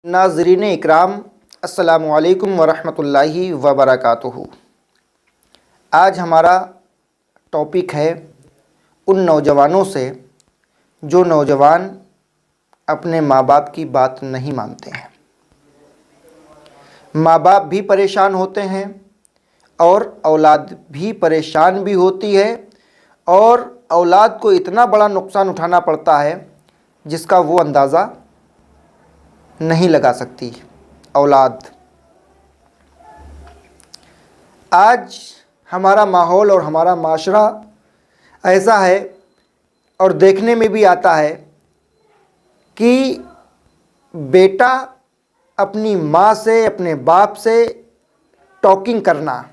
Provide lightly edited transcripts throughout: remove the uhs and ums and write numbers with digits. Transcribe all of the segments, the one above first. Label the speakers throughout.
Speaker 1: नाज़रीन इकराम, अस्सलामु अलैकुम वरहमतुल्लाहि वबरकातुहू। आज हमारा टॉपिक है उन नौजवानों से जो नौजवान अपने माँ बाप की बात नहीं मानते हैं। माँ बाप भी परेशान होते हैं और औलाद भी परेशान भी होती है और औलाद को इतना बड़ा नुकसान उठाना पड़ता है जिसका वो अंदाज़ा नहीं लगा सकती औलाद। आज हमारा माहौल और हमारा माशरा ऐसा है और देखने में भी आता है कि बेटा अपनी माँ से, अपने बाप से टॉकिंग करना,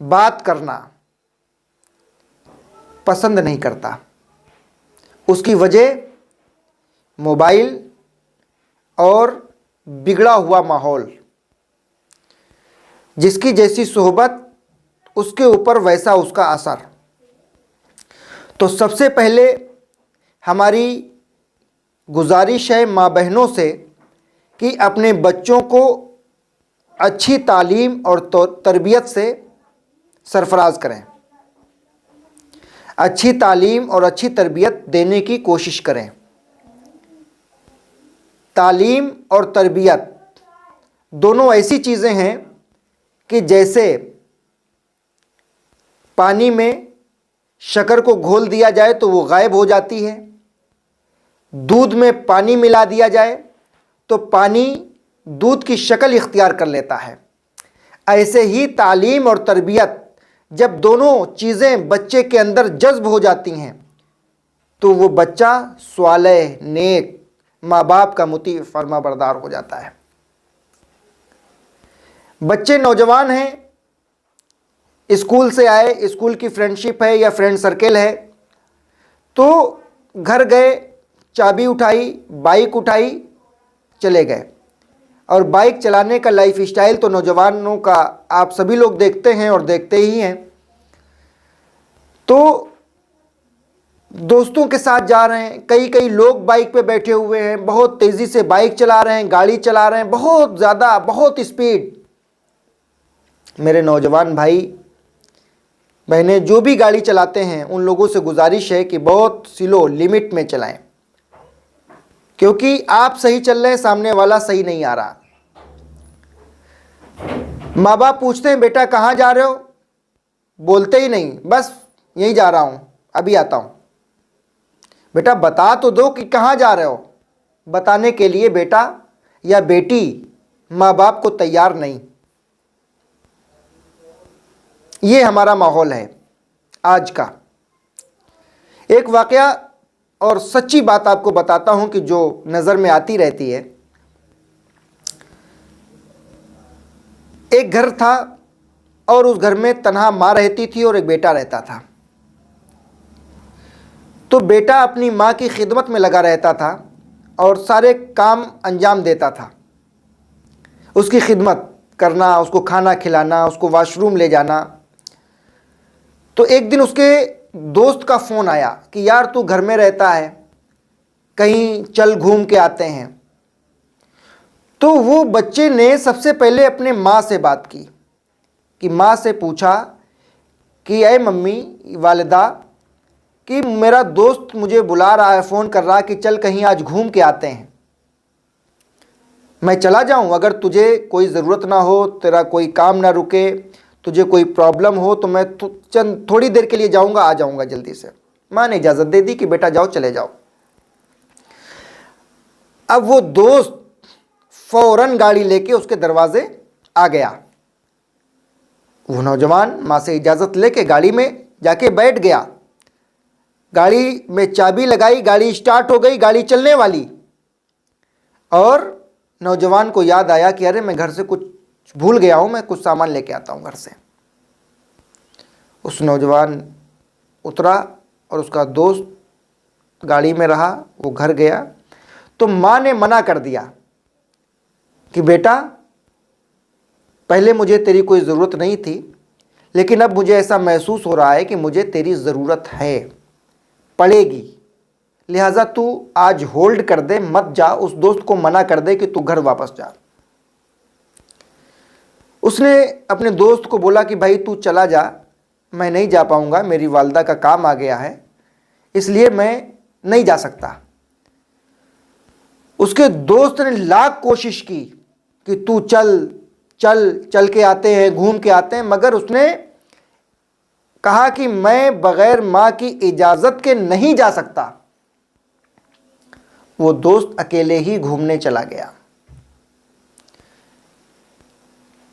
Speaker 1: बात करना पसंद नहीं करता। उसकी वजह मोबाइल और बिगड़ा हुआ माहौल। जिसकी जैसी सोहबत उसके ऊपर वैसा उसका असर। तो सबसे पहले हमारी गुजारिश है माँ बहनों से कि अपने बच्चों को अच्छी तालीम और तरबियत से सरफराज करें, अच्छी तालीम और अच्छी तरबियत देने की कोशिश करें। तालीम और तरबियत दोनों ऐसी चीज़ें हैं कि जैसे पानी में शक्कर को घोल दिया जाए तो वो गायब हो जाती है, दूध में पानी मिला दिया जाए तो पानी दूध की शक्ल इख्तियार कर लेता है। ऐसे ही तालीम और तरबियत जब दोनों चीज़ें बच्चे के अंदर जज्ब हो जाती हैं तो वो बच्चा स्वालेह, नेक, माँ बाप का मुती फरमा बरदार हो जाता है। बच्चे नौजवान हैं, स्कूल से आए, स्कूल की फ्रेंडशिप है या फ्रेंड सर्कल है, तो घर गए, चाबी उठाई, बाइक उठाई, चले गए। और बाइक चलाने का लाइफ स्टाइल तो नौजवानों का आप सभी लोग देखते हैं और देखते ही हैं। तो दोस्तों के साथ जा रहे हैं, कई लोग बाइक पे बैठे हुए हैं, बहुत तेज़ी से बाइक चला रहे हैं, गाड़ी चला रहे हैं, बहुत ज़्यादा, बहुत स्पीड। मेरे नौजवान भाई बहनें जो भी गाड़ी चलाते हैं उन लोगों से गुजारिश है कि बहुत स्लो, लिमिट में चलाएं, क्योंकि आप सही चल रहे हैं, सामने वाला सही नहीं आ रहा। माँ बाप पूछते हैं बेटा कहाँ जा रहे हो, बोलते ही नहीं, बस यहीं जा रहा हूँ, अभी आता हूँ। बेटा बता तो दो कि कहाँ जा रहे हो। बताने के लिए बेटा या बेटी माँ बाप को तैयार नहीं। ये हमारा माहौल है आज का। एक वाकया और सच्ची बात आपको बताता हूं कि जो नज़र में आती रहती है। एक घर था और उस घर में तन्हा माँ रहती थी और एक बेटा रहता था। तो बेटा अपनी माँ की खिदमत में लगा रहता था और सारे काम अंजाम देता था। उसकी खिदमत करना, उसको खाना खिलाना, उसको वॉशरूम ले जाना। तो एक दिन उसके दोस्त का फ़ोन आया कि यार तू घर में रहता है, कहीं चल घूम के आते हैं। तो वो बच्चे ने सबसे पहले अपने माँ से बात की कि माँ से पूछा कि अरे मम्मी, वालिदा, कि मेरा दोस्त मुझे बुला रहा है, फ़ोन कर रहा है कि चल कहीं आज घूम के आते हैं। मैं चला जाऊं, अगर तुझे कोई ज़रूरत ना हो, तेरा कोई काम ना रुके, तुझे कोई प्रॉब्लम हो तो मैं चंद थोड़ी देर के लिए जाऊंगा, आ जाऊंगा जल्दी से। माँ ने इजाज़त दे दी कि बेटा जाओ, चले जाओ। अब वो दोस्त फ़ौरन गाड़ी लेके उसके दरवाजे आ गया। वो नौजवान माँ से इजाज़त लेके गाड़ी में जाके बैठ गया। गाड़ी में चाबी लगाई, गाड़ी स्टार्ट हो गई, गाड़ी चलने वाली। और नौजवान को याद आया कि अरे मैं घर से कुछ भूल गया हूँ, मैं कुछ सामान लेके आता हूँ घर से। उस नौजवान उतरा और उसका दोस्त गाड़ी में रहा, वो घर गया। तो माँ ने मना कर दिया कि बेटा पहले मुझे तेरी कोई ज़रूरत नहीं थी, लेकिन अब मुझे ऐसा महसूस हो रहा है कि मुझे तेरी ज़रूरत है, पड़ेगी, लिहाजा तू आज होल्ड कर दे, मत जा, उस दोस्त को मना कर दे कि तू घर वापस जा। उसने अपने दोस्त को बोला कि भाई तू चला जा, मैं नहीं जा पाऊंगा, मेरी वालदा का काम आ गया है, इसलिए मैं नहीं जा सकता। उसके दोस्त ने लाख कोशिश की कि तू चल चल चल के आते हैं, घूम के आते हैं, मगर उसने कहा कि मैं बगैर मां की इजाजत के नहीं जा सकता। वो दोस्त अकेले ही घूमने चला गया।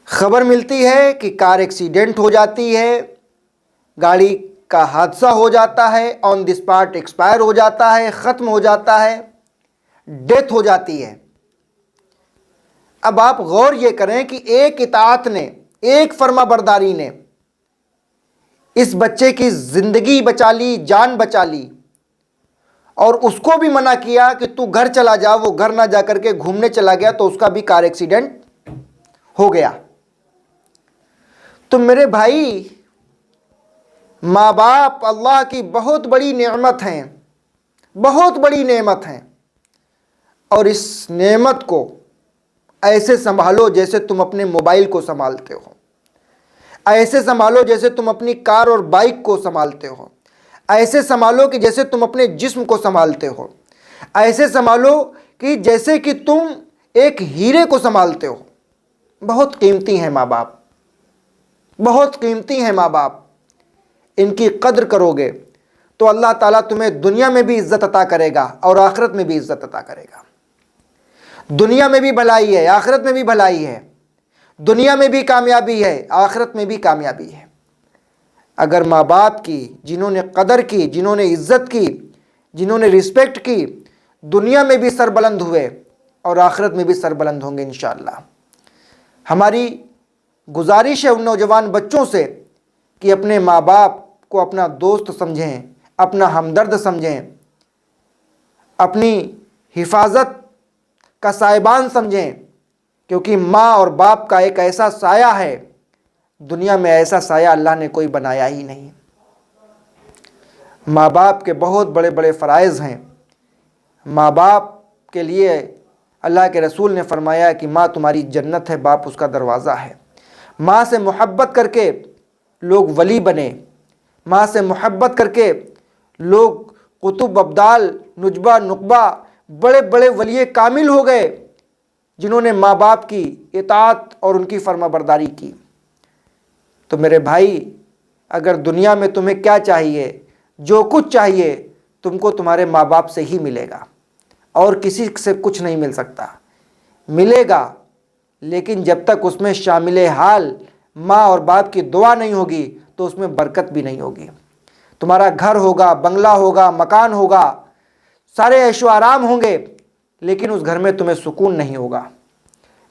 Speaker 1: खबर मिलती है कि कार एक्सीडेंट हो जाती है, गाड़ी का हादसा हो जाता है, ऑन द स्पॉट एक्सपायर हो जाता है, ख़त्म हो जाता है, डेथ हो जाती है। अब आप गौर ये करें कि एक इताअत ने, एक फर्माबरदारी ने इस बच्चे की ज़िंदगी बचा ली, जान बचा ली, और उसको भी मना किया कि तू घर चला जा। वो घर ना जा करके घूमने चला गया, तो उसका भी कार एक्सीडेंट हो गया। तो मेरे भाई, माँ बाप अल्लाह की बहुत बड़ी नेमत हैं, बहुत बड़ी नेमत हैं, और इस नेमत को ऐसे संभालो जैसे तुम अपने मोबाइल को संभालते हो, ऐसे संभालो जैसे तुम अपनी कार और बाइक को संभालते हो, ऐसे संभालो कि जैसे तुम अपने जिस्म को संभालते हो, ऐसे संभालो कि जैसे कि तुम एक हीरे को संभालते हो। बहुत कीमती हैं माँ बाप, बहुत कीमती हैं माँ बाप। इनकी कद्र करोगे तो अल्लाह ताला तुम्हें दुनिया में भी इज्जत अता करेगा और आखिरत में भी इज्जत अता करेगा। दुनिया में भी भलाई है, आखिरत में भी भलाई है, दुनिया में भी कामयाबी है, आखिरत में भी कामयाबी है। अगर माँ बाप की, जिन्होंने कदर की, जिन्होंने इज्जत की, जिन्होंने रिस्पेक्ट की, दुनिया में भी सरबुलंद हुए और आखिरत में भी सरबुलंद होंगे इंशाअल्लाह। हमारी गुजारिश है उन नौजवान बच्चों से कि अपने माँ बाप को अपना दोस्त समझें, अपना हमदर्द समझें, अपनी हिफाजत का साहिबान समझें, क्योंकि माँ और बाप का एक ऐसा साया है, दुनिया में ऐसा साया अल्लाह ने कोई बनाया ही नहीं। माँ बाप के बहुत बड़े बड़े फ़राइज़ हैं। माँ बाप के लिए अल्लाह के रसूल ने फरमाया कि माँ तुम्हारी जन्नत है, बाप उसका दरवाज़ा है। माँ से मोहब्बत करके लोग वली बने, माँ से मोहब्बत करके लोग कुतुब, अब्दाल, नुजबा, नुकबा, बड़े बड़े वली कामिल हो गए, जिन्होंने माँ बाप की इताअत और उनकी फर्माबरदारी की। तो मेरे भाई, अगर दुनिया में तुम्हें क्या चाहिए, जो कुछ चाहिए तुमको तुम्हारे माँ बाप से ही मिलेगा, और किसी से कुछ नहीं मिल सकता। मिलेगा, लेकिन जब तक उसमें शामिल हाल माँ और बाप की दुआ नहीं होगी तो उसमें बरकत भी नहीं होगी। तुम्हारा घर होगा, बंगला होगा, मकान होगा, सारे ऐशो आराम होंगे, लेकिन उस घर में तुम्हें सुकून नहीं होगा,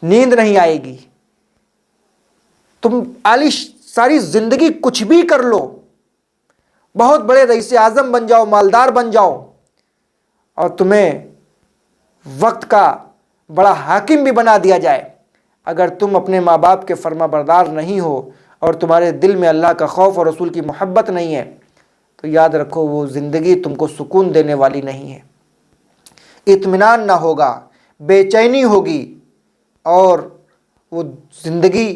Speaker 1: नींद नहीं आएगी। तुम सारी ज़िंदगी कुछ भी कर लो, बहुत बड़े रईस आज़म बन जाओ, मालदार बन जाओ, और तुम्हें वक्त का बड़ा हाकिम भी बना दिया जाए, अगर तुम अपने माँ बाप के फर्माबरदार नहीं हो और तुम्हारे दिल में अल्लाह का खौफ और रसूल की मोहब्बत नहीं है, तो याद रखो वो ज़िंदगी तुमको सुकून देने वाली नहीं है। इत्मीनान ना होगा, बेचैनी होगी, और वो ज़िंदगी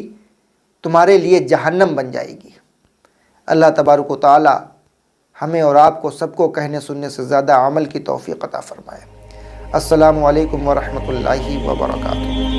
Speaker 1: तुम्हारे लिए जहन्नम बन जाएगी। अल्लाह तबारक व तआला हमें और आपको सबको कहने सुनने से ज़्यादा अमल की तौफ़ीक़ अता फ़रमाए। अस्सलामु अलैकुम व रहमतुल्लाहि व बरकातुहू।